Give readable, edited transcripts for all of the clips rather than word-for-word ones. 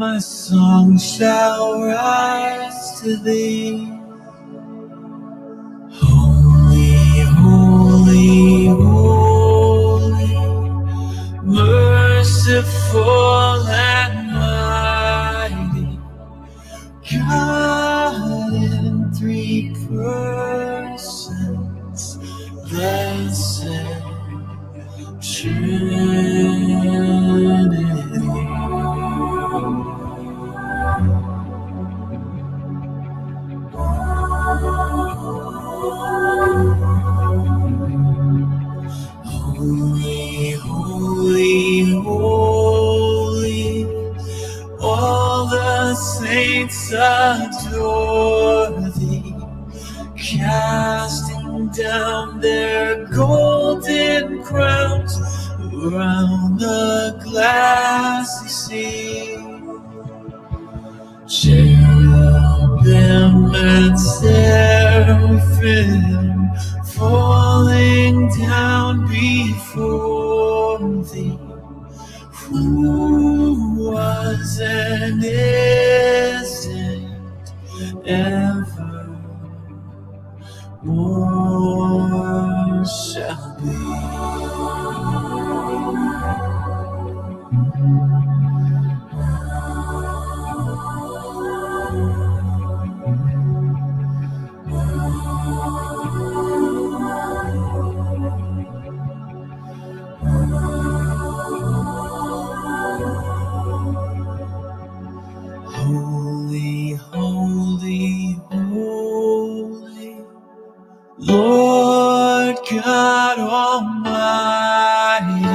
my song shall rise to thee. Holy, holy, holy, merciful and mighty, God in three persons, blessed Trinity. Holy, holy, holy, all the saints adore thee, casting down their golden crowns around the glassy sea. Cherubim and seraphim falling down before thee, who was and is and ever more shall be. Holy, holy, holy, Lord God Almighty,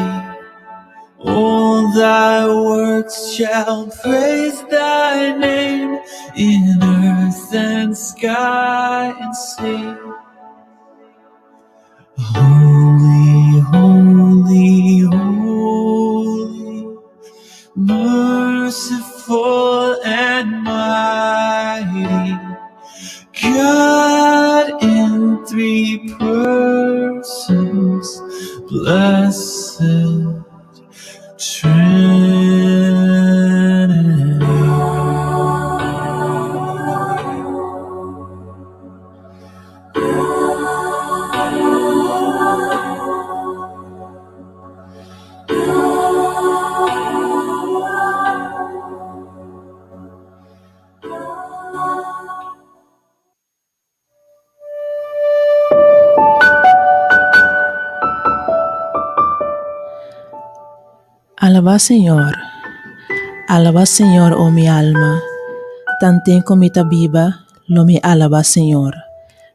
all thy works shall praise thy name in earth and sky and sea. Holy, holy, holy, merciful and mighty, God in three persons, blessed Trinity. Alaba Señor, oh mi alma, tanten comita viva, lo me alaba Señor,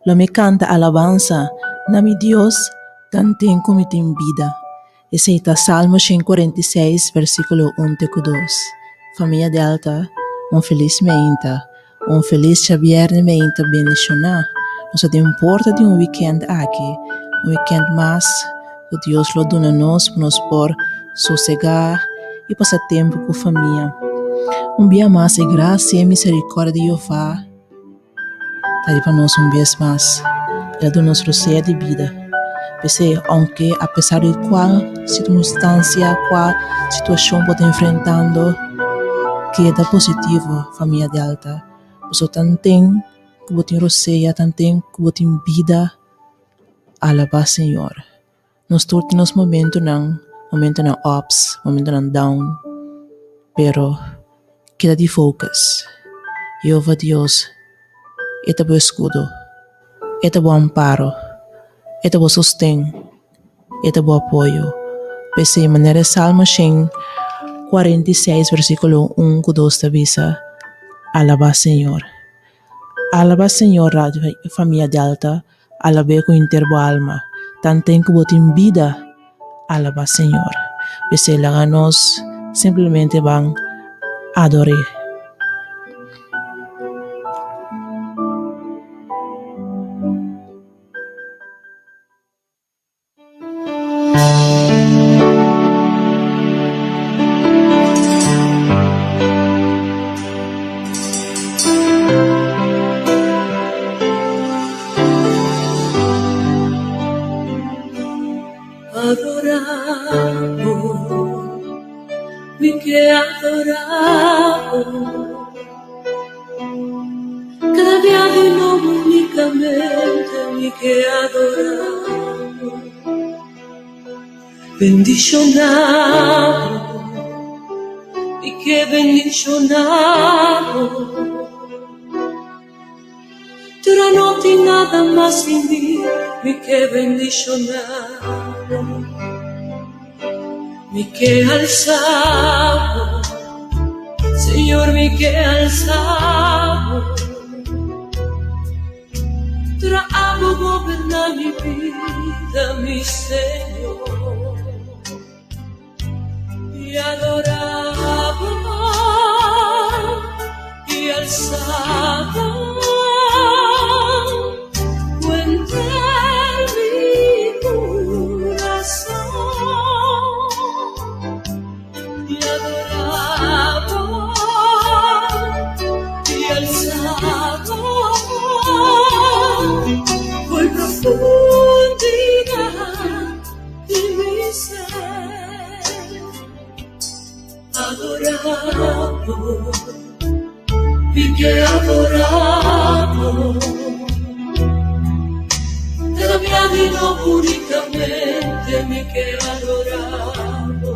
lo me canta alabanza, na mi Dios, tanten comita en vida. Ese está Salmo 146, versículo 1 e 2. Família Delta, feliz meinta, feliz viernes meinta bendicionar. Nos te importa de weekend aqui, weekend mais, que Deus lo dona nos por sossegar e passar tempo com a família. Dia mais e graça e misericórdia de Jeová, tá para nós vez mais, ele dá nos roceia de vida. Porque, aunque apesar de qual circunstância, qual situação pode enfrentando, queda positivo, família de alta. Você tem que botar roceia, tem que botar vida, alabar Senhor. Nos todos nos momentos não ups, momentos não down, pero queda de focus. Jeová Deus, é bom escudo, é bom amparo, é bom sostém, é bom apoio. Pensei maneira Salmo 46, versículo 1 que 2 avisa, alaba Senhor. Alaba Senhor, família de alta, alabe com interbo alma, tanto que botem vida, alaba Senhor. Pensei lá nós simplesmente vão adorar. Vi que adoramos cada día de nuevo únicamente mi que adoramos, bendicionado, mi que bendicionado. Ora non ti nada más sin mí, mi que bendicionado, mi que alzado, Señor, mi que alzado. Ora amo gobernar mi vida, mi Señor, y adorado y alzado. Adorado, vi que adorado, cada día di nuovo unicamente mi que adorado,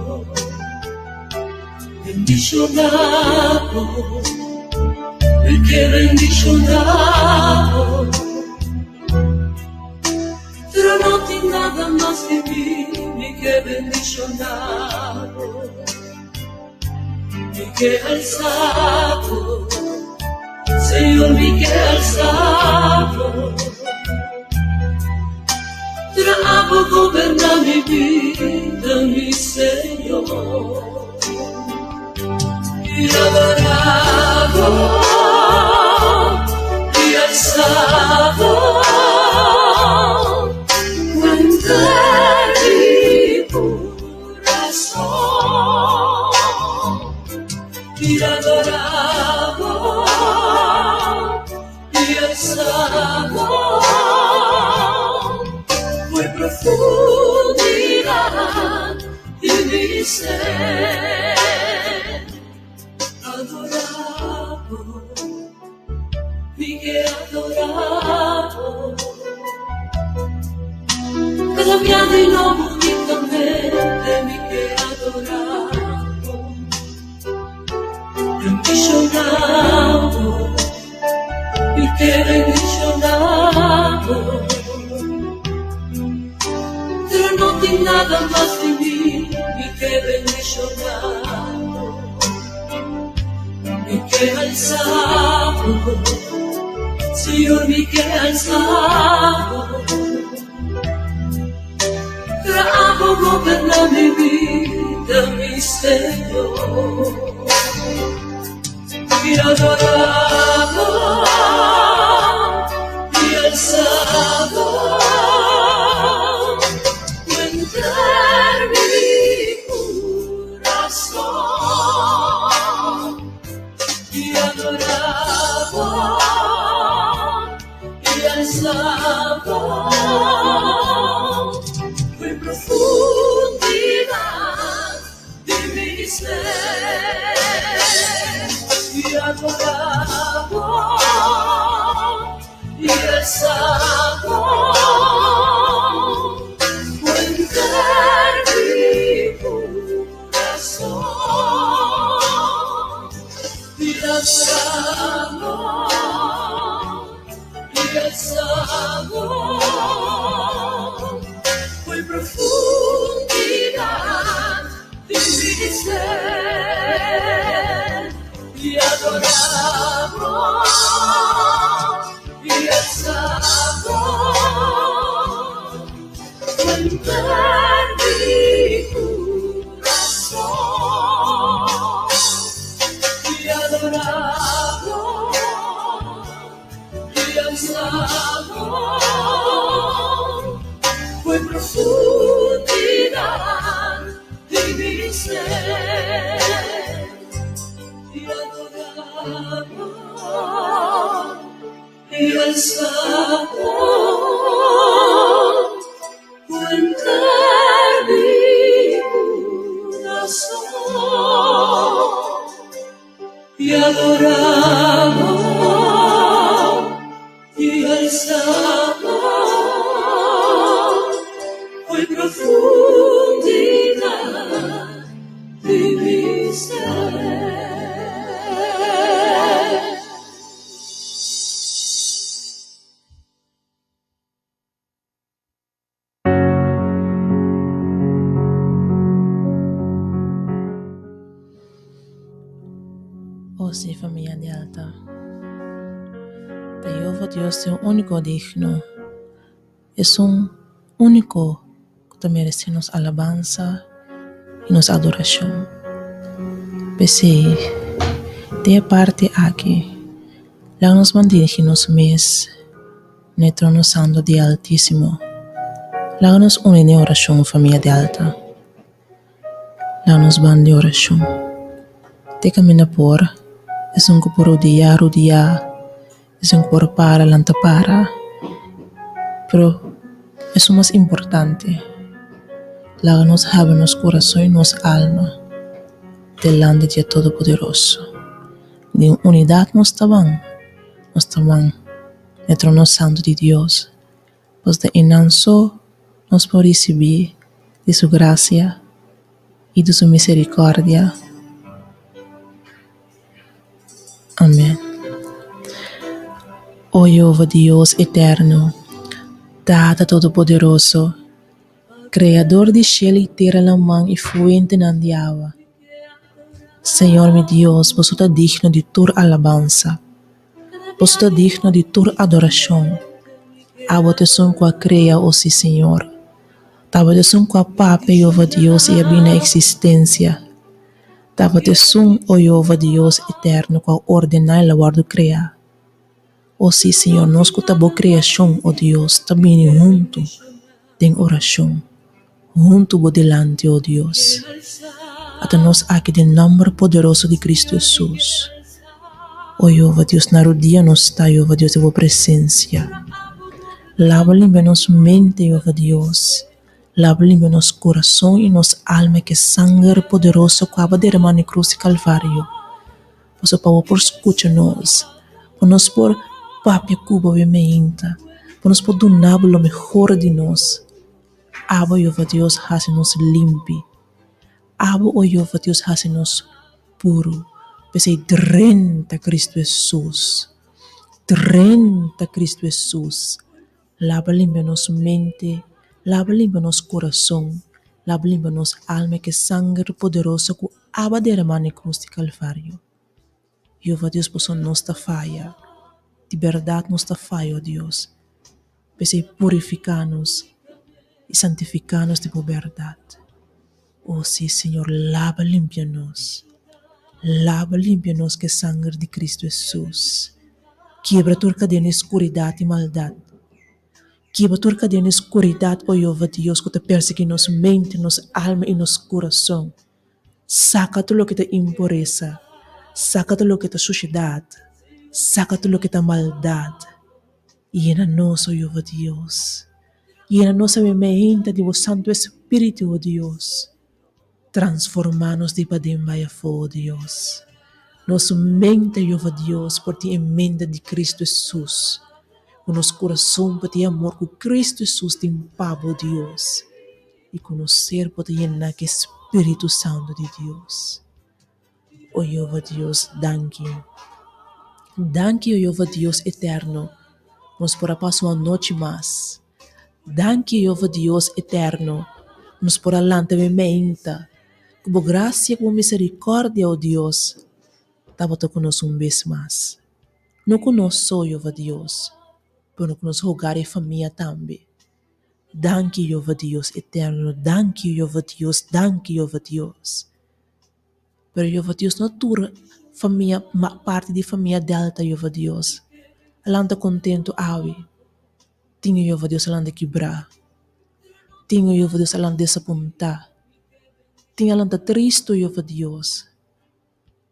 bendicionado, vi que bendicionado, pero no ti nada más de mí, mi que bendicionado. Mi que alzado, Señor, mi que alzado. Ora amo gobernar mi vida, mi Señor, y adorado y alzado. Cuenta mi corazón y adorado y alzado, muy profundidad de mi ser, adorado, mi que adorado, cada día de nuevo únicamente mi que adorado, bendicionado, mi que bendicionado, pero no ti nada más de mí, mi que bendicionado, mi que alzado, Señor, mi que alzado. Pero amo gobernar mi vida, mi Señor, y adorado y alzado, y entrar mi corazón, y adorado y alzado, muy profundidad de mi ser, y adorado y alzado, entrar mi corazón, y adorado y alzado, muy profundidad de mi ser, y adorado y alzado, entrar mi corazón, y adorado y alzado, muy profundidad de mi ser, y adorado y alzado, entrar mi corazón, y adoramos y alzamos hoy profundidad de mi ser. Oh sí, familia de alta. Jehová Dios es un único digno. Es un único que merece nos alabanza y nos adoración. Pese de parte aquí, la nos mandirigimos mes, en el trono santo de Altísimo. La nos une de oración, familia de alta. La nos van de oración. Te camina por, es un por día, es un por para, lanta para. Pero es lo más importante. La nos have nos corazón y nos alma delante de Todopoderoso. De unidad nos estaban el trono santo de Dios. Pues de enanzo nos por recibir de su gracia y de su misericordia. Amén. Oh Jehová Dios eterno, Data Todopoderoso, Creador de cielo y tierra, la man y fuente de agua. Señor mi Dios, vos sos digno de tu alabanza, vos sos digno de tu adoración. Abo te son qua crea, oh sí, Señor. Tabo te son qua pape, Jehová Dios, y abina existencia. Tabo te son, oh Jehová Dios eterno, qua ordena la guardo crea. Oh sí, Señor, nos cutabo creación, oh Dios, también junto en oración, junto bo delante, oh Dios. Hasta nos aquí del nombre poderoso de Cristo Jesús. Oh Jehová Dios, na rodilla nos está, Jehová Dios, de tu presencia. Lava limpia nos mente, Jehová Dios. Lava limpia nos corazón y nos alma, que sangre poderoso acaba de derramar en cruz y calvario. Por favor, por escucha-nos, por nos por papia cuba obviamente, por nos por donar lo mejor de nós. Abo, Jehová Dios, hace-nos limpi. Abo, oh Jehová Dios, hace-nos puro. Pese drenta Cristo Jesús. Drenta Cristo Jesús. Lava limpia nos mente, lava limpia nos corazón, lava limpia nos alma, que sangre poderoso que aba derramar na cruz de Calvário. Jehová Deus, por sua nossa falha, de verdade nossa falha, ó Deus, pese purificar-nos e santificar-nos de verdade. Oh sim, Senhor, lava, limpia-nos, que sangre de Cristo Jesus. Quebra toda cadeia de escuridade e maldade. Quebra toda cadeia de escuridade, ó Jeová Deus, que te persegue nos mente, nos alma e nos coração. Saca tudo o que te impureza, saca tudo o que te suciedade, saca tudo o que te maldade. Llena-nos, ó Jeová Deus. Llena nossa mente de vosso Santo Espírito, ó Deus. Transforma-nos de padem vai ó Deus. Nossa mente, Jeová Deus, por ti emenda de Cristo Jesus. Com nosso coração, por ti amor, com Cristo Jesus, te empavo, Deus. E com nosso ser, por ti llenar que Espírito Santo de Deus. Oh Jeová Deus, danke. Danke, oh Jeová Deus eterno, nos por passar uma noite mais. Danke, Jeová Deus eterno, nos por alante mementa. Com graça, com misericórdia, oh Deus, estava conosco vez mais. Não conosco, Jeová Deus, mas conosco lugar e família também. Danke, Jeová Deus eterno, danke, Jeová Deus, danke, Jeová Deus. Pero Jeová Deus não tura família, parte de família delta, Jeová Deus. Alanta contento, awe. Tinha Jeová Deus alanta quebrar. Tinha Jeová Deus alanta desapontar. Tinha alanta triste, Jeová Deus.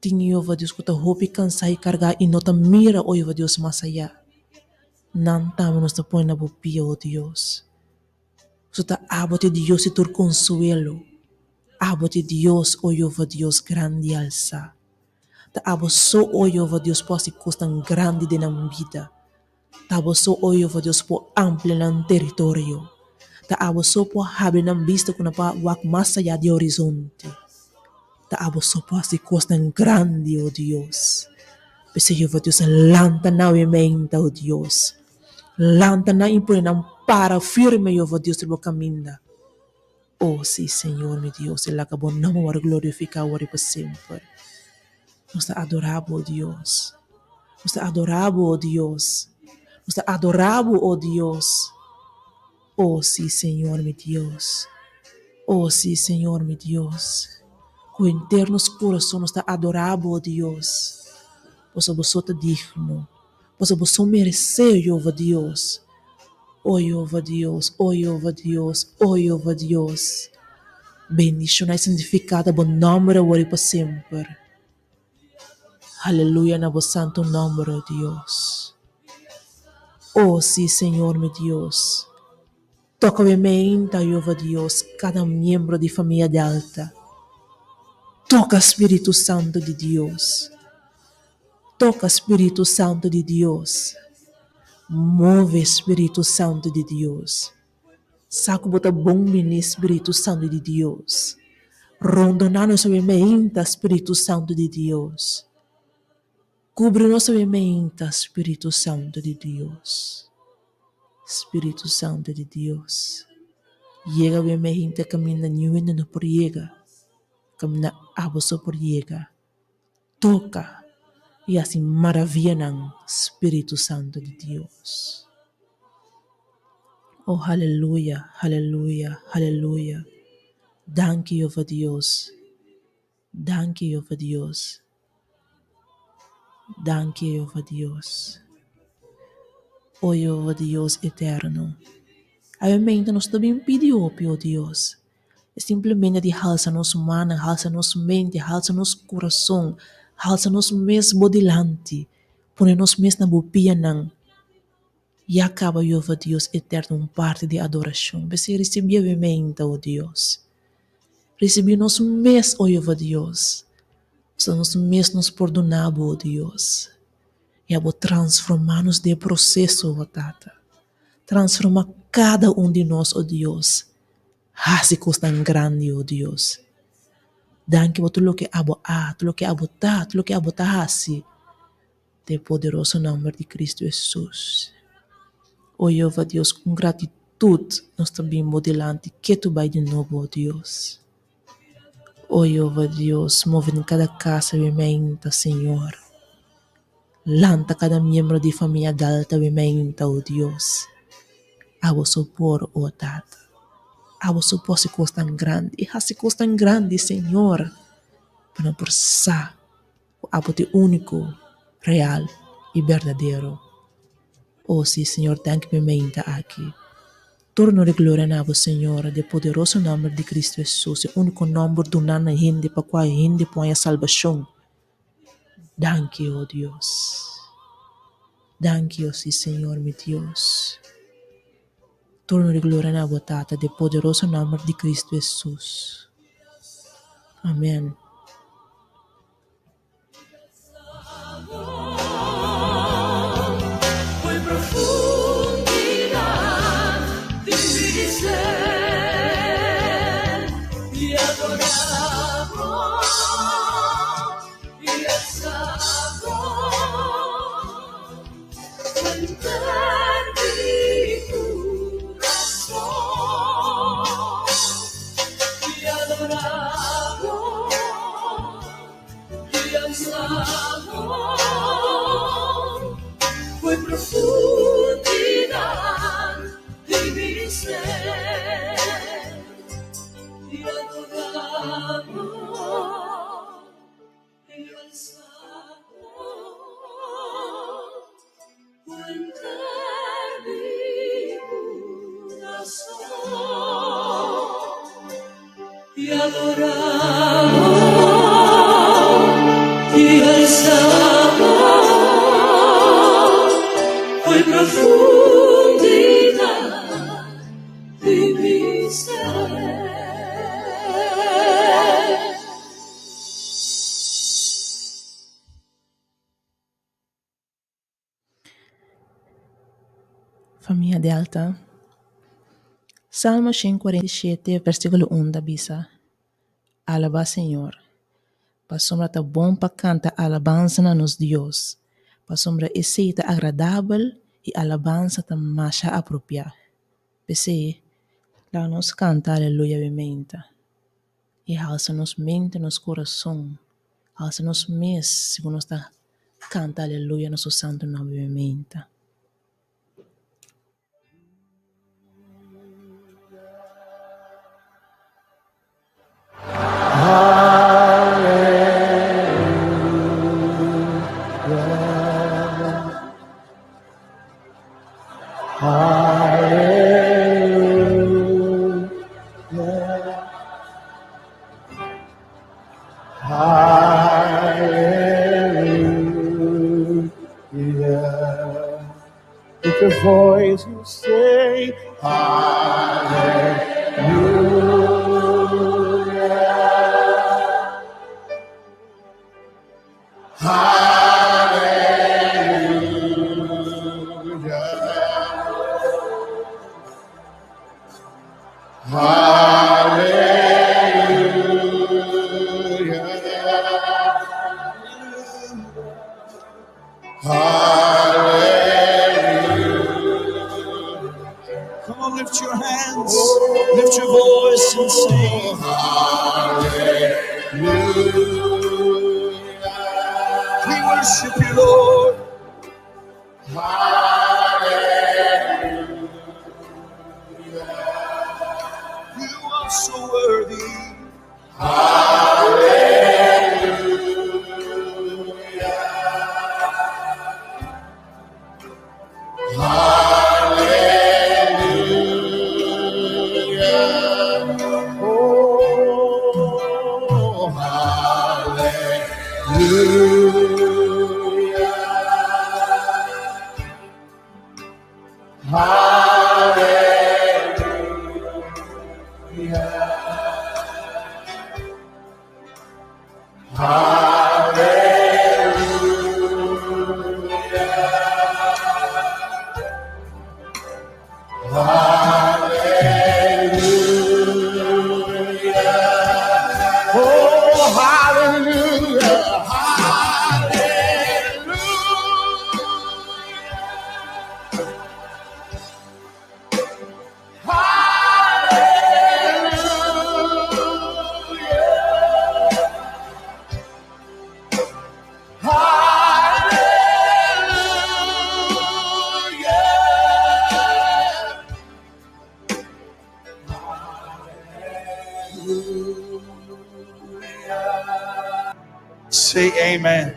Tinha Jeová Deus que ta hope cansar e carregar e não ta mira, oh Jeová Deus, mais allá. Não estamos ta põe na bopia, oh Deus. So ta abote Deus e tur consuelo. Abote Deus, oh Jeová Deus, grande alça. Ta abençoa, oh Jeová Deus, por essa coisa tão grande de nossa vida. Ta abençoa, oh Jeová Deus, por ampliar nosso território. Ta abençoa por abrir nossa vista com a wak mais allá de horizonte. Ta abençoa por essa coisa tão grande, oh Deus. Porque Jeová Deus, lanta na mente, oh Deus. Lanta na impõe para firme, Jeová Deus, do caminho. Oh, sim, Senhor, meu Deus, Ele acabou não me glorificar para sempre. Nós te adoramos, oh Deus. Nós te adoramos, oh Deus. Nós te adoramos, oh Deus. Oh, sim, Senhor, meu Deus. Oh, sim, Senhor, meu Deus. Com internos coração nós te adoramos, oh Deus. Pois você é digno. Pois você merece, Jeová Deus. Oh, Jeová Deus. Oh, Jeová Deus. Oh, Jeová Deus. Bendición é santificada bom nome agora e para sempre. Aleluia na vosso santo nome, oh Deus. Oh, sim, Senhor, meu Deus. Toca a mente, Jeová Deus, cada membro de família Delta. Toca Espírito Santo de Deus. Toca Espírito Santo de Deus. Move Espírito Santo de Deus. Saco bota bom menino Espírito Santo de Deus. Rondonando sobre a mente, Espírito Santo de Deus. Cubre nossa mente, Espírito Santo de Deus. Espírito Santo de Deus. Llega a minha mente, caminha niuendo no por llega. Caminha abuso por llega. Toca. E assim maravilha ng Espírito Santo de Deus. Oh, aleluia, aleluia, aleluia. Danke, Jeová Deus. Danke, Jeová Deus. Danke, Jeová Deus. Oh, Jeová Deus eterno. A mente nos também pediu, oh Deus. É simplesmente de alça nossa mão, alça nossa mente, alça nosso coração, alça nosso mesmo delante. Põe nos mesmo na bopia não. E acaba, Jeová Deus eterno, parte de adoração. Você recebeu a mente, oh Deus. Recebeu nosso mês, oh Jeová Deus. Você nosso mês nos perdonava, oh Deus. E vou transformar-nos de processo, oh Tata. Transforma cada de nós, oh Deus. Hasi tão grande, oh Deus. Danke por tudo que tudo que tudo que hasi. De poderoso nome de Cristo Jesus. Oh Jeová Deus, com gratitude, nós também modelante que tu vai de novo, oh Deus. Oh Jeová Deus, move em cada casa e mente, Senhor. Lanta cada membro de família Delta e mente, oh Deus. Abo sopor, oh Tata. Abo sopor se coisa tão grande. E se coisa tão grande, Senhor. Para forçar o abo de único, real e verdadeiro. Oh, sim, Senhor, danke me mente aqui. Torno de glória na abo, Senhor, de poderoso nome de Cristo Jesus. O único nome do nana hindi para qual hindi põe a salvação. Danke, oh Deus. Danke, oh sim, Senhor, meu Deus. Torno de glória na abo, Tata, de poderoso nome de Cristo Jesus. Amém. Foi profundidad de mi ser y adoramos y alzamos entrar mi corazón y adoramos y alzamos. Fue profundidad de mi ser y adoramos y alzamos entrar mi corazón y adoramos y alzamos. Foi profundidad de mi ser. Familia Delta. Salmo 147, versículo 1 bisa. Alaba Senhor. Pa sombra ta bom pa canta alabanza na nos Dios. Pa sombra eceita agradável e alabanza ta masha apropria. Pese, la nos canta aleluia bementa. E alça nos mente nos coração. Alça nos mes, segundo nos ta canta aleluia nosso santo nome bementa. With your voice you say, Hallelujah. Hallelujah. Hallelujah. Hallelujah. Come on, lift your hands, lift your voice and sing. Hallelujah. We worship you, Lord. Hallelujah. You are so worthy. Hallelujah. Hallelujah. Oh, hallelujah. Hallelujah. Hallelujah. Oh, hallelujah. Say amen.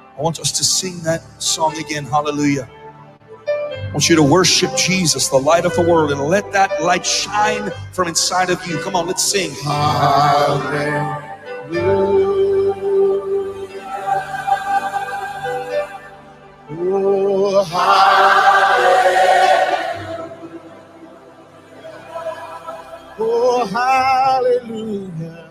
I want us to sing that song again. Hallelujah. I want you to worship Jesus, the light of the world, and let that light shine from inside of you. Come on, let's sing. Hallelujah. Oh, hallelujah. Oh, hallelujah.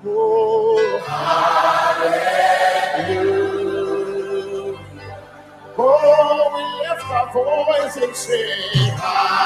Oh, hallelujah. Oh, we lift our voice and say, hallelujah.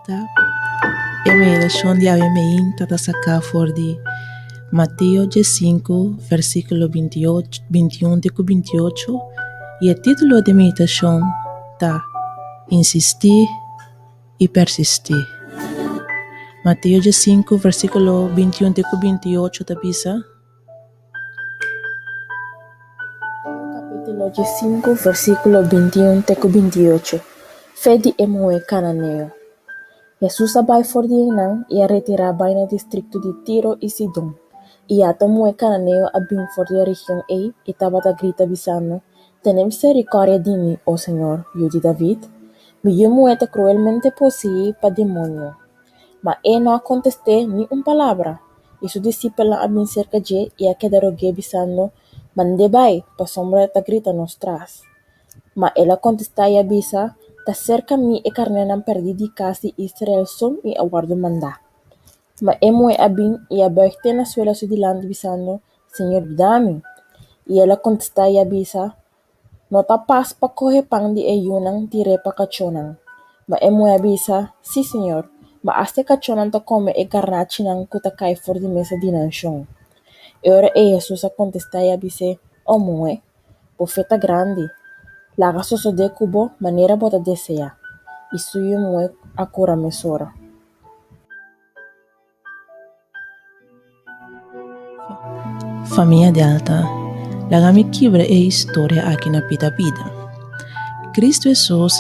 alta. E meditação de ave mein tata sacar for de Mateus 5, versículo 28, 21 e 28. E o título de meditação tá insistir e persistir. Mateus 5, versículo 21 e 28 tá bisa. Capítulo 5, versículo 21 e 28. Fede e moe cananeo. Jesus abai for di enang e a retirar bai no distrito de Tiro e Sidon. E ato moe cananeo abim for di região e tabata grita bisano, tenem misericordia de mim, oh Senhor, Dio di David. Mi yo muete cruelmente poseí pa demonio. Ma no contesté ni un palabra. Y su discípula abin cerca de e a quedarogue bisano, mande bai, pa sombra ta grita nos tras. Ma ela contesta e avisa, ta cerca mi e carnenan perdidi casi Israel son e aguardo manda. Ma moe abin e abuchte na suela su dilante bisano, Senhor, dami. E ela contesta e avisa, no tapas pa coge pan di ayunang tire pa kachonan. Ma moe avisa, si Senhor, ma aste kachonan ta come e garnachinang kutakay for di mesa dinansyong. E ora Jesus a contesta e avise, o moe, profeta grande, laga soso de kubo manera bota desea. Isu yu moe akura mesora. Família de alta, lagami quebra e história aqui na pita vida. Cristo Jesus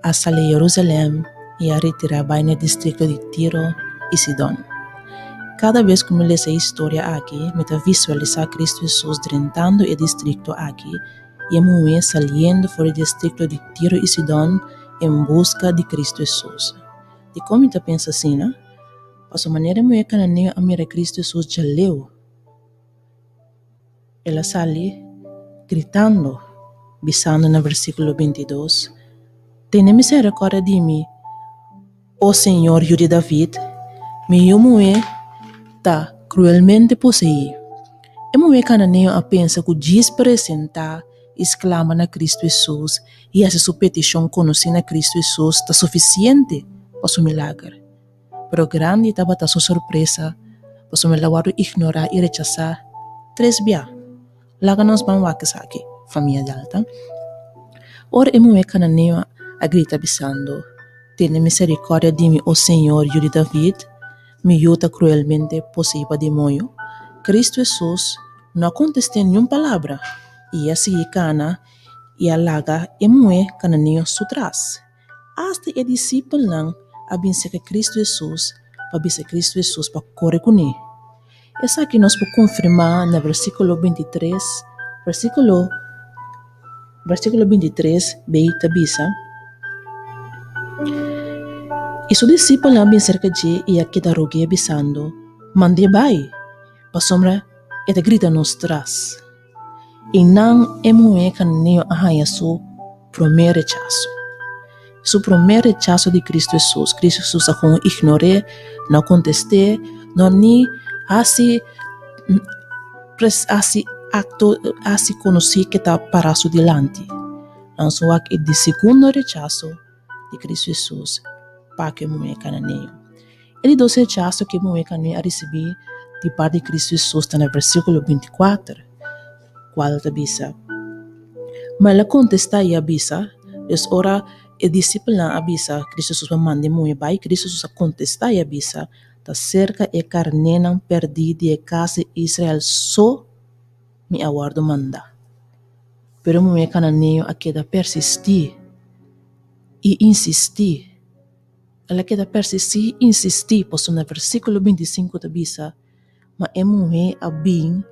a sair Jerusalém e a retirar bem no distrito de Tiro e Sidon. Cada vez que me leio essa história aqui, me visualizar Cristo Jesus drentando o distrito aqui e me saliendo fora do distrito de Tiro e Sidon em busca de Cristo Jesus. De como eu penso assim, né? Passo maneira me cananeo a mirar Cristo Jesus já leu. Ela sale gritando, bisando no versículo 22, Tenha misericórdia de mim, ó Senhor, Dio de David, meu moe tá cruelmente possuído. E moe cananeo a pensa que diz presentar, exclama na Cristo Jesus, e essa sua petição conhecer na Cristo Jesus está suficiente para seu milagre. Pero grande estava a sua surpresa, para seu milagre ignorar e rechazar 3 bias. Laga nos vamos aqui, família de alta. Ora moe cananeo a grita bisando, Tenha misericórdia de mim, ó Senhor, Dio de David, me ajuda cruelmente possível demônio. Cristo Jesus não contestou nenhuma palavra, e assim cana e alaga e moe cananeo sutras. Hasta e discípulo lang abinse que Cristo Jesus, para Cristo Jesus para correr com ele. Essa aqui nós podemos confirmar no versículo 23, versículo 23, beita bisa. E seu discípulo lá bem cerca de e aqui da rogue bisando, mande bai, pa sombra e te grita nos tras. E não é moe cananeo ahaya su primeiro rechaço. Su primeiro rechaço de Cristo Jesus. Cristo Jesus a com ignoré, não contesté, não ni assim conhecer que está para su dilante. Lançou aqui de segundo rechaço de Cristo Jesus para que moe cananeo. Ele dois rechaço que moe cananeo a receber de parte de Cristo Jesus está no versículo 24, qual está bisa. Mas ela contesta e avisa, es ora e discípulo avisa, Cristo Jesus manda moe bai, Cristo Jesus contesta e avisa, ta cerca e carnenan perdido e casa Israel só me aguardo manda. Pero moe cananeo a queda persistir e insistir. Ela queda persistir e insistir, pois no versículo 25 da bisa, ma é moe a bem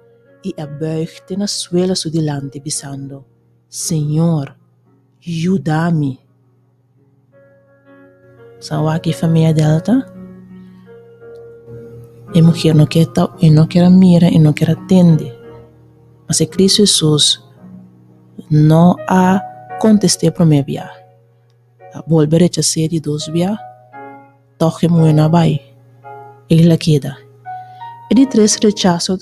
e a buigte na suela su dilante bisando, Senhor, ajuda-me. Sawa aqui família delta? E mulher não quer mira e não quer atender. Mas Cristo Jesus não a contesté para mim via. Volver a rechazar de 2 via, toque muito na bai. Ele queda. E de 3 rechazo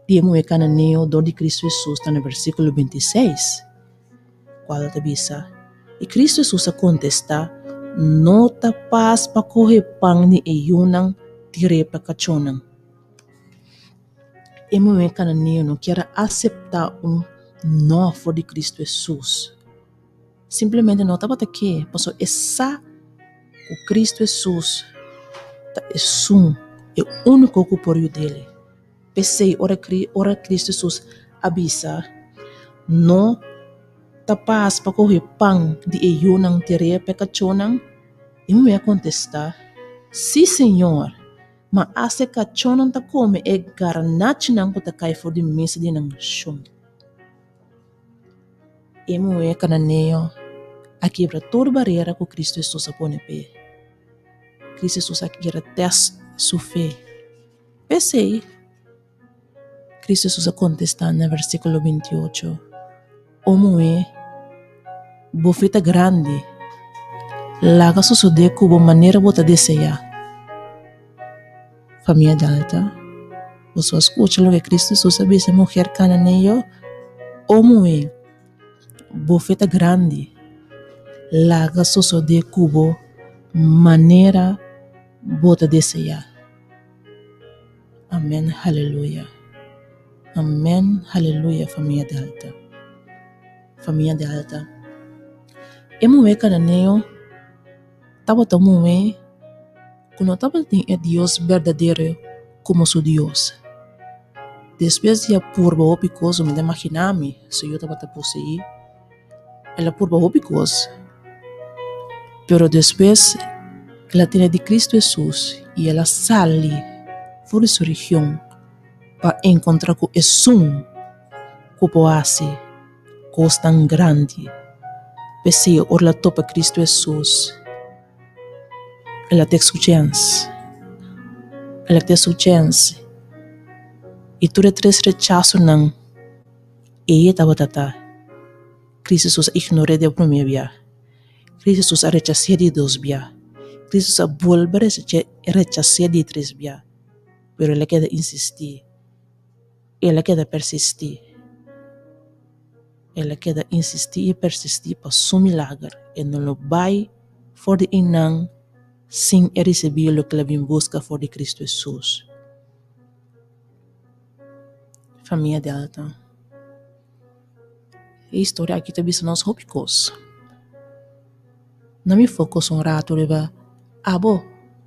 de muito cananeo do de Cristo Jesus está no versículo 26. Qual te bisa? E Cristo Jesus a contesta, no tapas pa correr pang ni eyunang tire pa kachonang. Emo e cananeo não quer aceitar nó for de Cristo Jesus. Simplesmente não estava aqui, posso essa o Cristo Jesus tá é o único que por dele. Pensei ora Cristo Jesus avisa no tapas pa correr pang de eyunang tire pa kachonang. Emo e contestar, sim senhor. Ma ase kachonon ta come e garnach nang ko ta kai for di mesa di nang shum. Emo e cananeo a quebra toda barreira que Cristo Jesus apone pe. Cristo Jesus a quebra test su fe. Pensei, Cristo Jesus a contestar no versículo 28. Omo e bofeta grande laga sucede cubo maneira bota desejar. Família Delta, você escuta o que Cristo Jesus disse, mulher cananeo, homem, bofeta grande, laga soso de cubo, maneira bota desejar. Amém, aleluia. Amém, aleluia, família Delta. Família Delta. Emo cananeo, tava tomando quando estava em Deus verdadeiro como seu Deus. Depois de purba o picoso, me imaginava se eu estava possuir, ela purba o picoso. Pero depois, ela tem de Cristo Jesus e ela sai fora de sua região para encontrar com Jesus, que pode ser coisa tão grande. Pensei, ela topa Cristo Jesus. Ela tem sua chance. Ela tem sua chance. E tudo três rechaço não. E estava tata. Cristo Jesus ignorou de primeiro dia. Cristo Jesus rechaçou de dois dia. Cristo Jesus volta rechaçou de três dia. Pero ela quer insistir. Ela quer persistir. Ela quer insistir e persistir para seu milagre. E não vai for de inang sem receber o que ela vem busca for de Cristo Jesus. Família Delta. A história aqui também são os hópicos. Não me foco um rato leva abo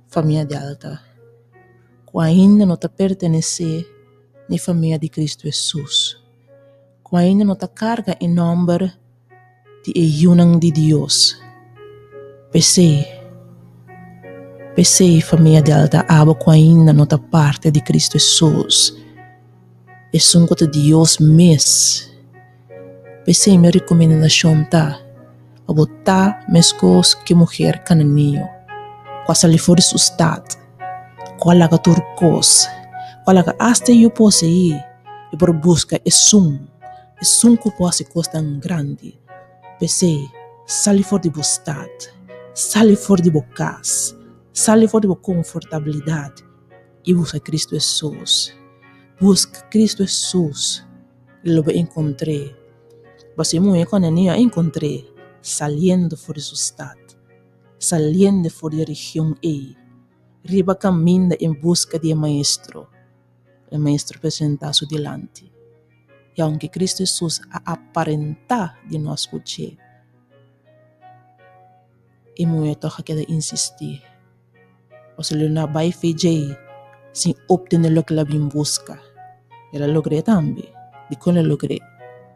família Delta. Que ainda não está pertencer na família de Cristo Jesus. Que ainda não está carga em nome de eyunang de Deus. Pensei, família Delta, abo que ainda não está parte de Cristo Jesus. É um de Deus mesmo. Pensei, minha recomendação tá, a botar mescos que mulher cananeo, quase ali fora sustado, qual a turcos, qual a hasta eu posso ir, e por busca é que pode ser coisa tão grande. Pensei, sali fora de bostad, sali fora de bocas. Sale fora de confortabilidade e busca Cristo Jesus. Busca Cristo Jesus. Lo encontrei. Você muito quando eu encontrei saliendo fora de seu estado, saliendo fora da região E, riba caminhando em busca de maestro. O maestro apresenta-se delante. E aunque Cristo Jesus a aparentar de nós escutar, e muito quer insistir. Você não vai fazer sem obter o que ela vem buscar. Ela logrou também. De como ela logrou.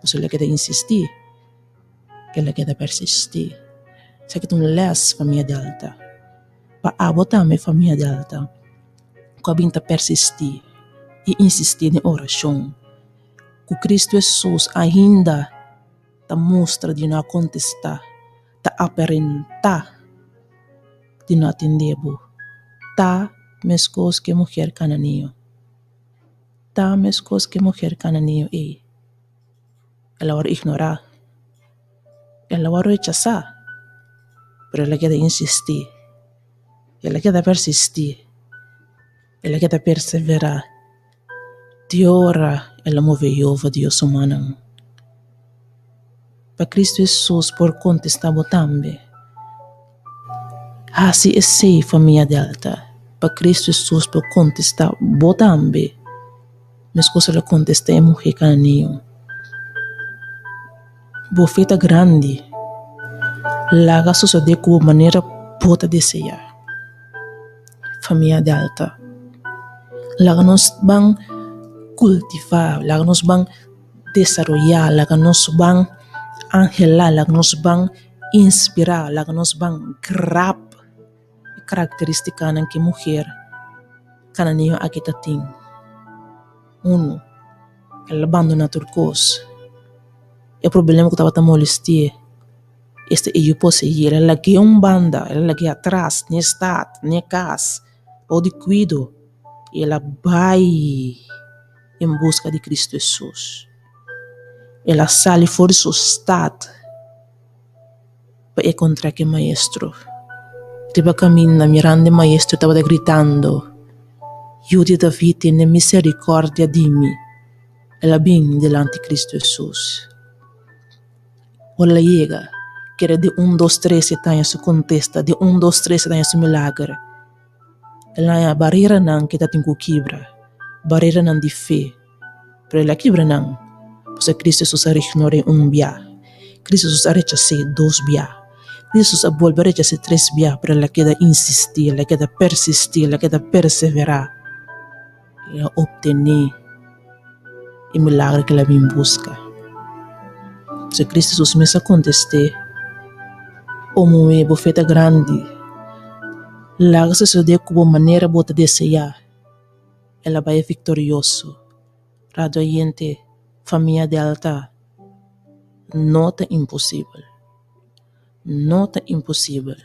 Você quer insistir. Ela quer persistir. Você quer less família Delta. Para abotar também família Delta. Que vinha persistir e insistir na oração. Que Cristo Jesus ainda te mostra de não contestar, te aparentar de não atender. Ta mescos que mulher cananeo. Ta mescos que mulher cananeo e. Ela vai ignorar. Ela vai rechazar. Pero ela quer insistir. Ela quer persistir. Ela quer perseverar. De ora ela move Jeová Deus humano. Para Cristo Jesus por contestar também. Assim é sei, família Delta. Para Cristo Jesus para contestar, botambe. Mas coisa ele contesta é mulher cananio. Bofeta grande. Laga suceder com maneira bota desejar. Família Delta. Laga nos bang cultivar, laga nos bang desarrollar, laga nos bang angelar, laga nos bang inspirar, laga nos bang grab característica ng que mulher cananio akita ting. Uno, ela abandona turcos. O problema que estava molestia. Este eu posso ir, ela lagi banda, ela lagi atrás, nem estado, nem casa, ou de cuido. E ela vai em busca de Cristo Jesus. Ela sai fora do seu estado para encontrar que maestro. Estava caminhando, mirando o maestro, estava gritando: Io David, tiene misericordia di me. Ela vem delante de Cristo Jesus. Ela chega, que era de 1, 2, 3 se tem su contesta, de 1, 2, 3 se tem su milagre. Ela é a barreira não que está tendo quebra, barreira não de fé, pero ela quebra não, porque Cristo Jesus a ignora bia, Cristo Jesus a rechacer 2 bia, Cristo Jesus a volver a rechacer 3 bia, pero ela queda insistir, ela queda persistir, ela queda perseverar, ela obtener o milagre que ela vem buscar. Se Cristo Jesus me sa conteste, o moe bofeta grande, laga se suceder como maneira bota desejar, ela vai vitorioso. Radio oyente, família Delta, nota impossível. Nota impossível.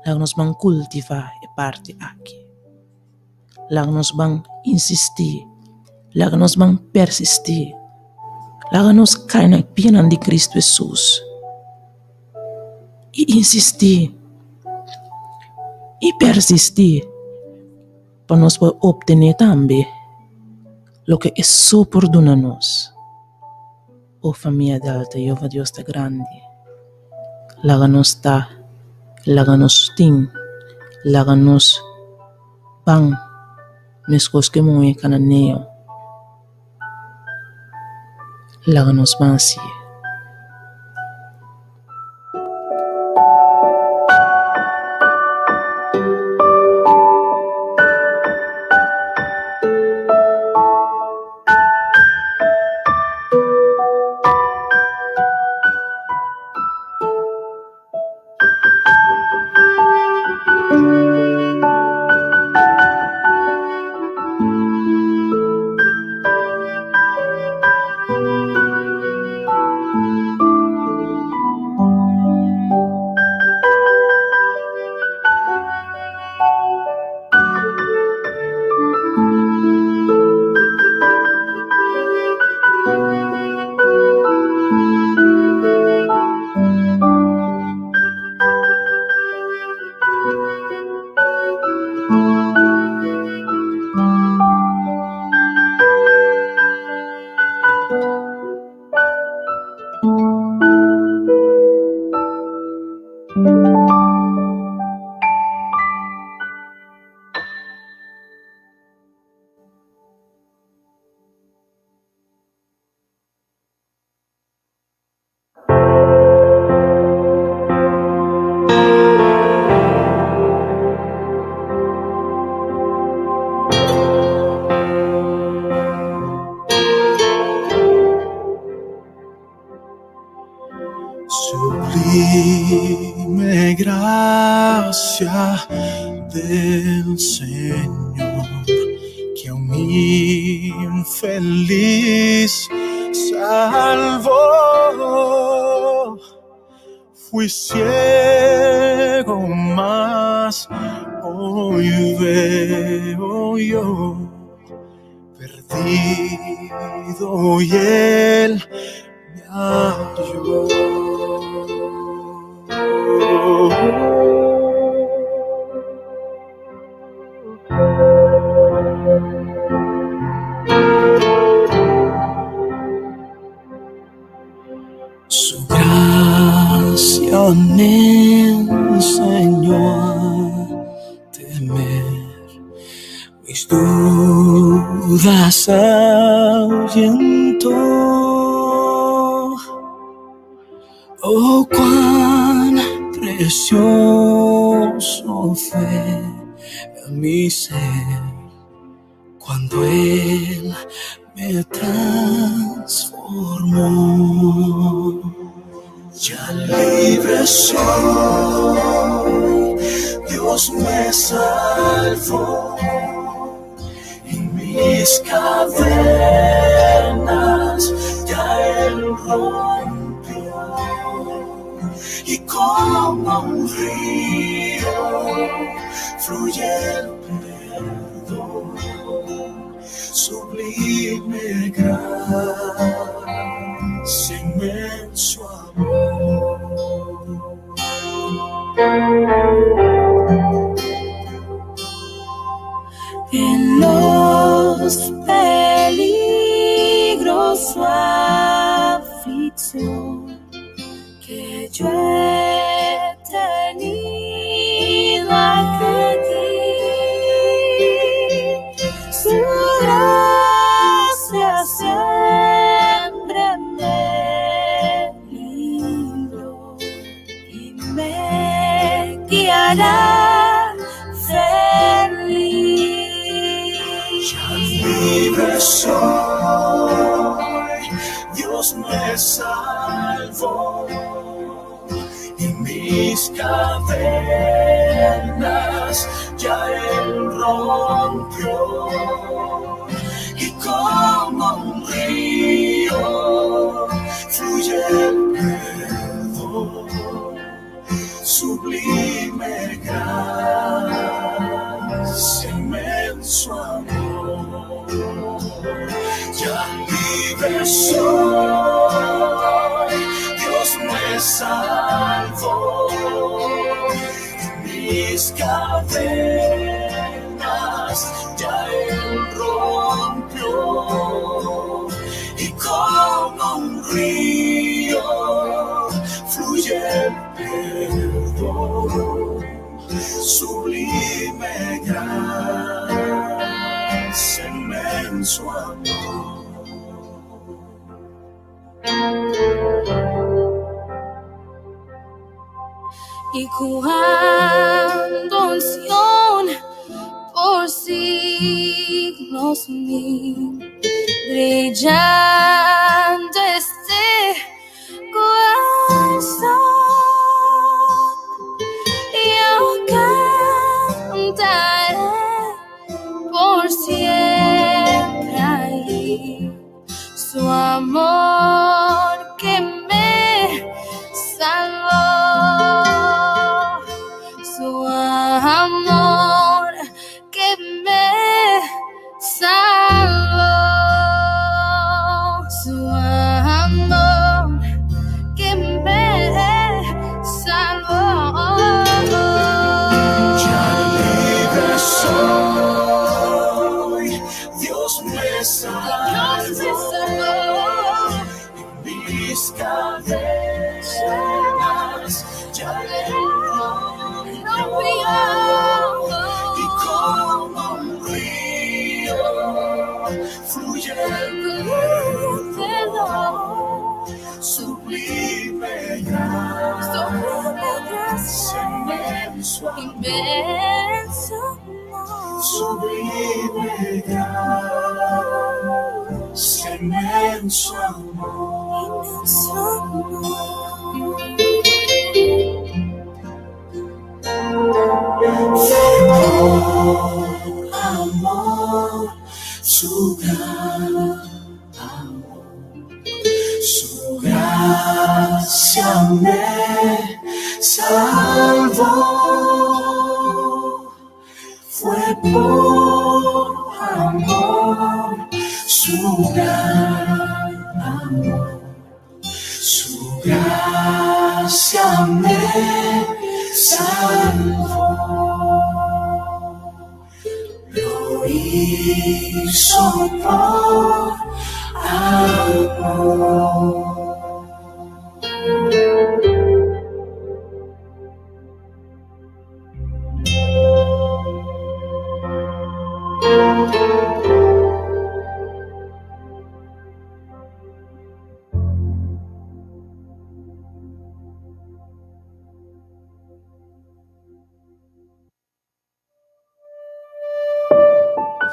Laga nos vamos cultivar a parte aqui. Laga nos vamos insistir. Laga nos vamos persistir. Laga nos cair na pena de Cristo Jesus. E insistir. E persistir. Para nós obter também o que é só perdona nós. Oh família Delta, Jeová Deus está grande. Laga nos está, laga nos ting, laga nos bang, mes coisas que muito cananeo. Laga nos bansi. Sublime gracia del Señor, que a un infeliz salvó. Fui ciego, mas hoy veo yo, perdido y Él me halló. Su gracia me enseñó dudas ahuyentó. Oh, cuán precioso fue mi ser cuando Él me transformó. Ya libre soy, Dios me salvó, y mis cadenas ya Él rompió, y como un río fluye el perdón, sublime gracia, inmenso amor. En los peligros su aflicción que yo he tenido aquí, su gracia siempre me libró y me guiará feliz. Ya libre soy, Dios me salvó, y mis cadenas ya Él rompió, y como un río fluye el perdón, sublime gracia, inmenso amor. Ya libre soy, Dios me salvó, y mis cadenas ya Él rompió, y como un río fluye el perdón, sublime gracia, inmenso amor. Y cuando unción por siglos mil, brillando este corazón, yo cantaré por siempre ahí su amor que me salvó, su amor que me salvó, su amor que me salvó. Ya libre soy, Dios me salvó, y mis cadenas ya Él rompió, y como un río fluye el perdón, sublime gracia, inmenso amor, sublime gracia, inmenso amor. Por amor, su gran amor, su gracia me salvó. Fue por amor, su gran amor, su gracia me salvó. Lo hizo por amor.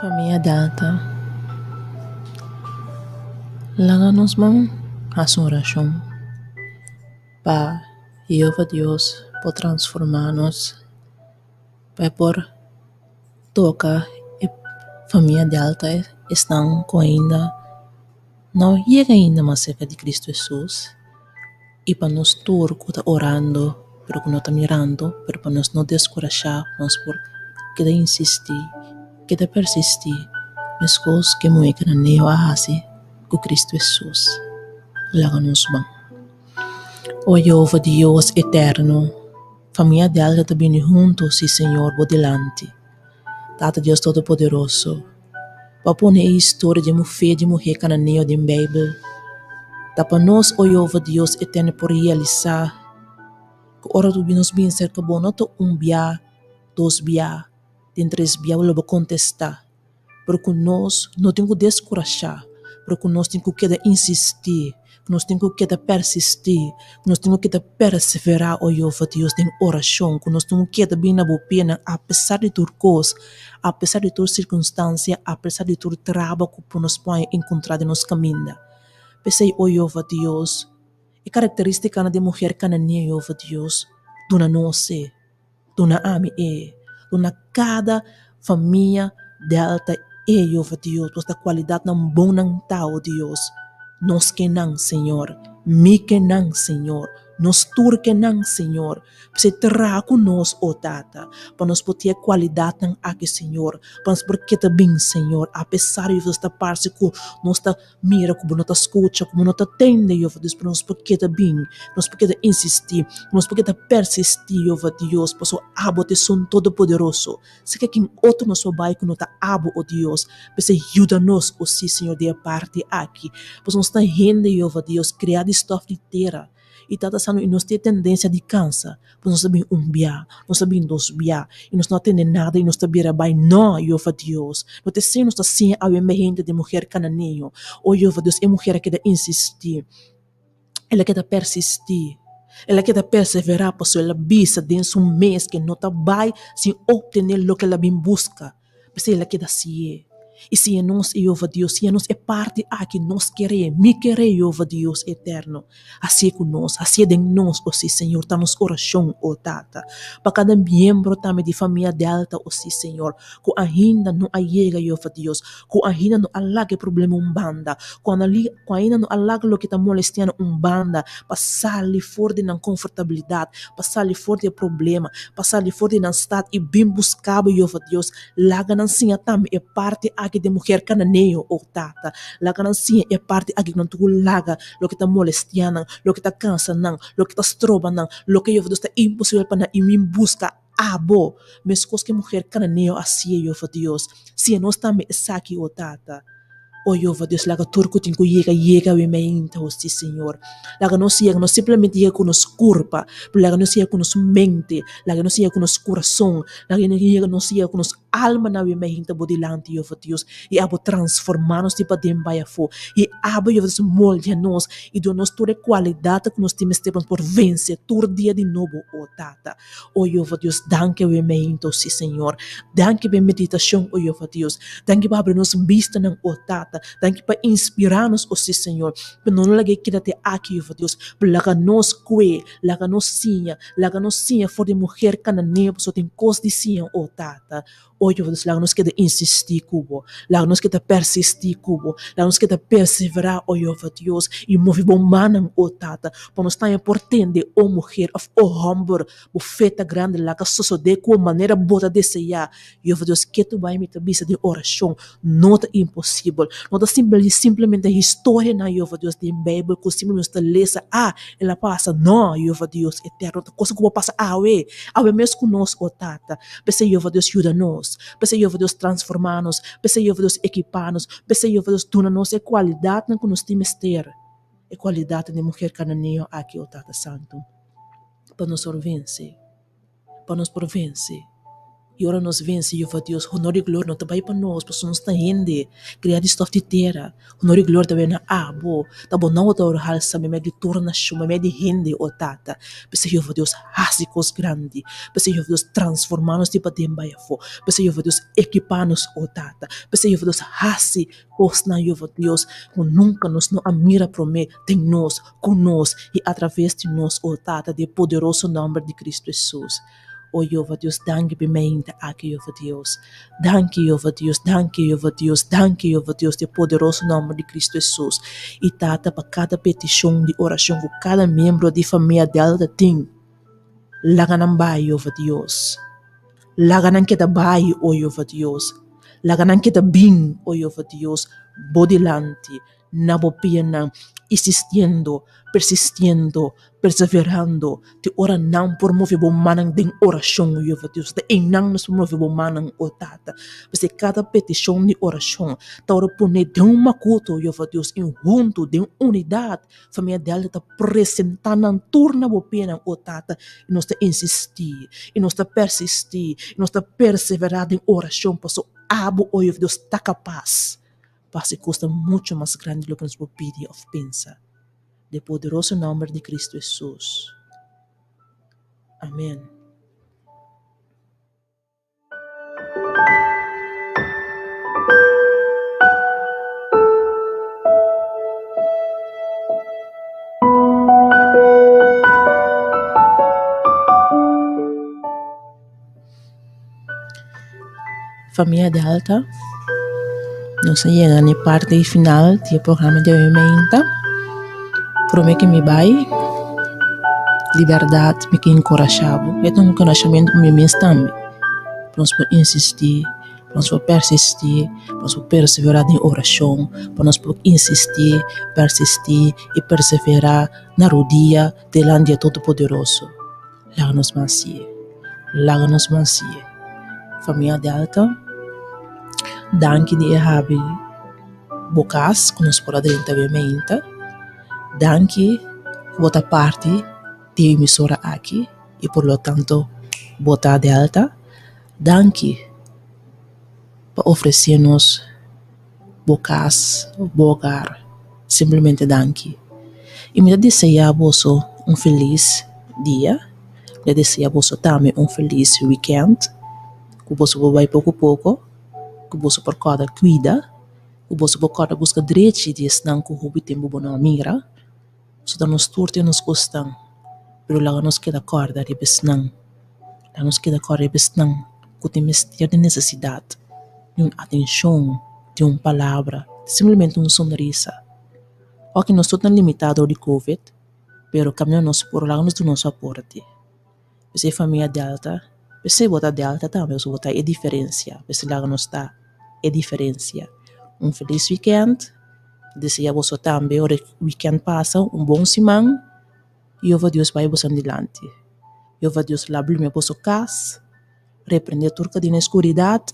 Família data, láganos man a sua oração para Jeová Deus por transformar-nos, para por tocar e família de alta estão com ainda não chega ainda mais cerca de Cristo Jesus e para nós todos que está orando, pero que não está mirando, pero para nós não descorajar, nós por que insistir, que persistir nas coisas que muito que não hace com Cristo Jesus. Láganos bem. O Jeová Deus eterno, família de alta está bem juntos, sim Senhor, por delante. Tata Deus Todo-Poderoso, para pôr a história de mulher cananeu da Bíblia, tá para nós, o Jeová Deus eterno, por realizar, que ora tu nos bem cerca bom, não bia, dois bia, tem três bia, eu vou contestar, porque nós não temos que descorajar, porque nós temos que insistir, nós temos que persistir, nós temos que perseverar, o Jeová Deus, em oração, que nós temos que bem na boa pena, apesar de tudo coisa, apesar de toda circunstância, apesar de todo trabalho que nos pode encontrar em nosso caminho. Pensei, o Jeová Deus, e característica de mulher cananea, Jeová Deus, dona nossa, dona ame dona cada família delta Jeová Deus, esta qualidade não bom não tal, Deus, nós que não, Senhor, me que não, Senhor, nós tur que não, Senhor, você terá conosco, oh Tata, para nós poder qualidade não aqui, Senhor, para nós porque tá bem, Senhor, apesar de esta parte que nós tá mira, como nós tá escuta, como nós tá tende, Jeová Deus, para nós porque tá bem, nós porque tá insistir, nós porque tá persistir, Jeová Deus, para sua abo te son todo poderoso, se que quem outro nosso bai que não tá abo, oh Deus, você ajuda-nos, oh sim, Senhor, de a parte aqui, para nós tá rende, Jeová Deus, criar de stof de terra, e está passando e nós temos tendência de câncer, porque nós sabemos bia, nós sabemos dois bia, e nós não temos nada e nós sabemos bem, não, Jeová Deus, nós temos assim a gente de mulher cananeo, oh Jeová Deus, é mulher que quer insistir, ela quer persistir, ela quer perseverar, por ela bisa dentro de mês que não está bem sem obter o que ela bem busca, mas ela quer assim. E se é nós, Jeová Deus, se é nós é parte aqui, nós queremos, me querer, Jeová Deus eterno. Assim é com nós, assim é de nós, oh sim, Senhor, está nos oração, oh Tata. Para cada membro também de família delta, oh sim, Senhor, que ainda não chega, Jeová Deus, que ainda não alaga problema banda, que ainda não alaga o que está molestando banda, passar-lhe fora de não confortabilidade, passar-lhe fora de problema, passar-lhe fora de não estado e bem buscável, Jeová Deus, lá ganância também é parte aqui de mulher cananeo, oh Tata, lá ganância é parte aqui não tu laga, lo que está molestando, lo que está cansando, lo que está estrobando, lo que Jeová Deus está impossível para e me busca abo, mas coisa que mulher cananeo assim, Jeová Deus, se nós também é aqui, oh Tata. Oh Jeová Deus, laga turco tinko llega we meinta, oh sí, Senhor. Laga não chega, não simplesmente chega com nos corpo, laga não chega com nos mente, laga não chega com nos coração, laga não chega com nos alma na we meinta bodilante, Jeová Deus, e abo transformar-nos tipo de baia fo, e abo Jeová Deus molde nós, e do nós toda qualidade que nós temos por vencer, todo dia de novo, oh Tata. Oh Jeová Deus, danke we meinta, oh sí, Senhor. Danke pela meditação, oh Jeová Deus. Danke para abrir nos vista ng oh Tata. Danke para inspirar-nos, oh sí, Senhor. Para não lagi kita te aqui, Jeová Deus. Para laga nos kwe, laga nos sinha, for de mulher cananea, so tem cos de sinha, oh Tata. Oh Jeová Deus, laga nos kita insistir, kubo. Laga nos kita persistir, kubo. Laga nos kita perseverar, oh Jeová Deus. E move bom manang, oh Tata. Para nos estar importante, oh mulher, of oh homem, bufeta grande, laga sosode com maneira boa de desejar. Jeová Deus, que tu vai me tabisa de oração, não é impossível. Não é simplesmente a história na Jeová Deus de Bíblia, que simplesmente está lesa, ela passa, não, Jeová Deus eterno, coisa que passa, mesmo conosco, oh Tata. Pense Jeová Deus ajuda-nos, pense Jeová Deus transformar-nos, pense Jeová Deus equipar-nos, pense Jeová Deus dona-nos a qualidade que nós temos ter, a qualidade de mulher cananeo aqui, oh Tata Santo, para nos vencer, para nos provencer. E ora nos vence, Jeová Deus, honor e glória não também para nós, para nós está rende, criado estof de terra, honor e glória também na abo, tá bom não o halsa, me de torna chuma, me de rende o tata, para Jeová Deus, rasicos grande, para Jeová Deus, transformar-nos de patemba e fo, para Jeová Deus, equipar-nos o tata, para Jeová Deus, hasi, na Jeová Deus, com nunca nos não amira prome, tem nós, conosco e através de nós, o tata, de poderoso nome de Cristo Jesus. Oh Jeová Deus, danke bemente aqui, Jeová Deus. Danke, Jeová Deus, danke, Jeová Deus, danke, Jeová Deus, de poderoso nome de Cristo Jesus. E tata para cada petição de oração que cada membro de família dela tem. Laganan bai, Jeová Deus. Laganan kita bai, oh Jeová Deus. Laganan kita bing, oh Jeová Deus. Bodilante, nabopiana, insistiendo, persistiendo, perseverando, te ora não por mover bom manang ding oração, Jeová Deus, te enang nos mover bom manang o tata, porque cada petição de oração, ta ora pone de makuto, Jeová Deus, em junto, de unidade, família dela ta apresentando turna bo pena o tata, e nós ta insistir, e nós ta persistir, e nós ta perseverar em oração, para so abo, oh Jeová Deus, ta capaz, porque custa muito mais grande do que nos pedir ou pensar. De poderoso nome de Cristo Jesus. Amém. Família Delta, nós chegamos na parte final do programa de hoje. Promete que me vai, liberdade me que encorajado. É um encorajamento para mim também. Para nós insistir, para nós persistir, para nós perseverar em oração, para nós insistir, persistir e perseverar na rodia delante de Todo-Poderoso. Laga-nos mansie, laga-nos mansie. Família Delta, danke de errabe bocas, que nos pode adiantar. Danke por parte de emissora aqui e por lo tanto botar Delta. Danke por oferecer-nos bocas, bogar, simplesmente danke. E me deseja a você feliz dia, me deseja a você também feliz weekend, que você vai pouco a pouco, que você por cada cuida, que você por cada busca direito de estar com o tempo bom na mira. So dan nos turte nos custam, pero lá nos queda corda de besnang. Lá nos queda corda de besnang, que tem mistério de necessidade, de atenção, de palavra, simplesmente sonrisa. O que nós estamos limitados de COVID, pero caminhamos por lá nos do nosso aporte. Você família Delta, você botar Delta também, você botar é diferença, você lá nos está é diferença. Feliz weekend. Deseja você também, o weekend passa, bom semana, e Jeová Deus vai você adiante. Jeová Deus lá blume para sua casa, repreender turca de escuridade,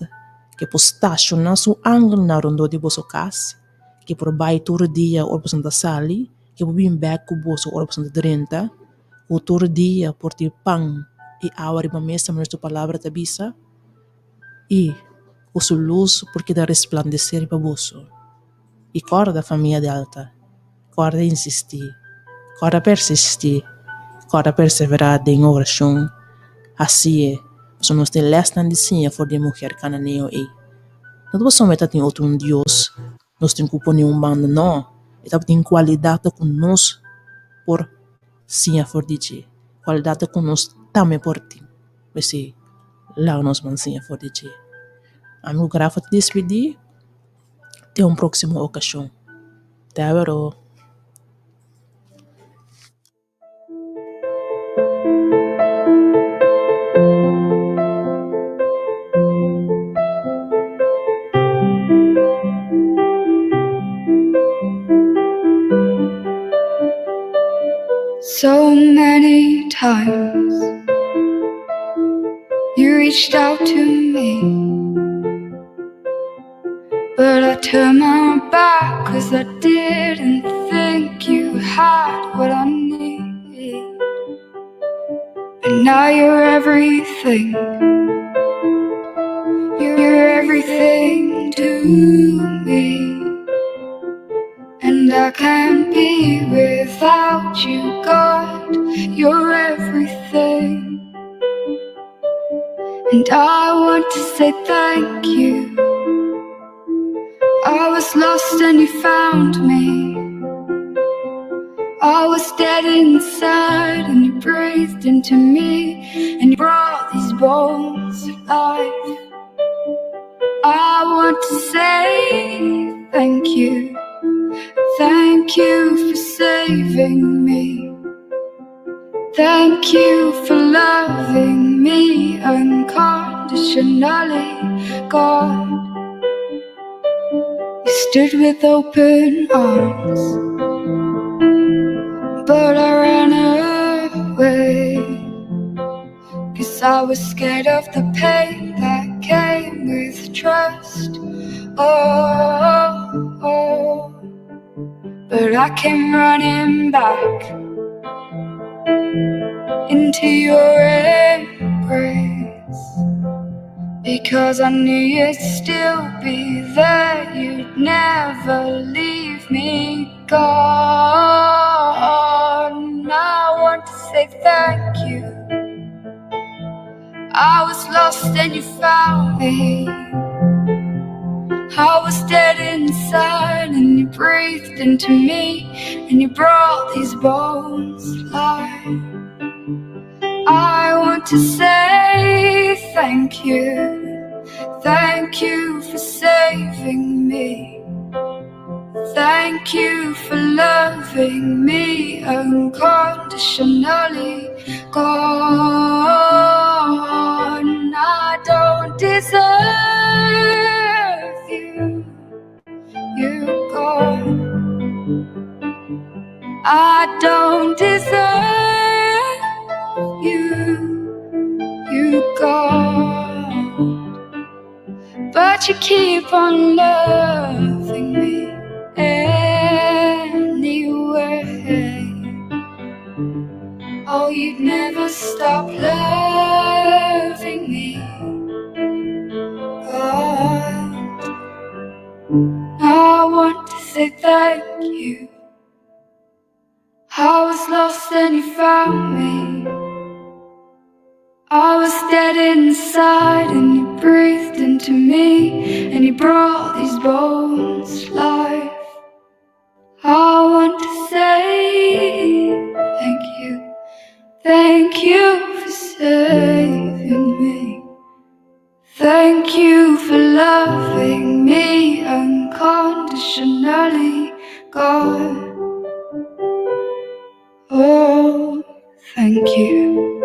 que por estacionar seu ângulo na ronda de você casa, que por baixo todo dia, ou por santa sali, que por vir back com você, ou por santa drenta, ou todo dia, por ter pão e água de mesa, mas tua palavra te bisa, e o sua luz, porque dá resplandecer para você. E corda família Delta, corda insistir, corda persistir, corda perseverar em oração. Assim é, se nós temos lestan de sinha for de mulher cananeu e. Não é somente tem outro Deus, nós temos que pôr bando não, e tem qualidade conosco por sinha for de ti, qualidade conosco também por ti. Mas se lá nós vamos sinha for de ti. Amigo, graças a despedir. Até uma próxima ocasião. Até agora. So many times you reached out to me, but I turned my back 'cause I didn't think you had what I need. And now you're everything You're everything to me, and I can't be without you, God. You're everything, and I want to say thank you. I was lost and you found me. I was dead inside and you breathed into me, and you brought these bones to life. I want to say thank you. Thank you for saving me. Thank you for loving me unconditionally, God. You stood with open arms, but I ran away, 'cause I was scared of the pain that came with trust. Oh, but I came running back into your embrace, because I knew you'd still be there. You'd never leave me, God. And I want to say thank you. I was lost and you found me. I was dead inside and you breathed into me, and you brought these bones to life. I want to say thank you. Thank you for saving me. Thank you for loving me unconditionally, God. And I don't deserve you, God. I don't deserve you, God. But you keep on loving me anyway. Oh, you'd never stop loving me, God. I want to say thank you. I was lost and you found me. I was dead inside and you breathed into me, and you brought these bones to life. I want to say thank you. Thank you for saving me. Thank you for loving me unconditionally, God. Oh, thank you.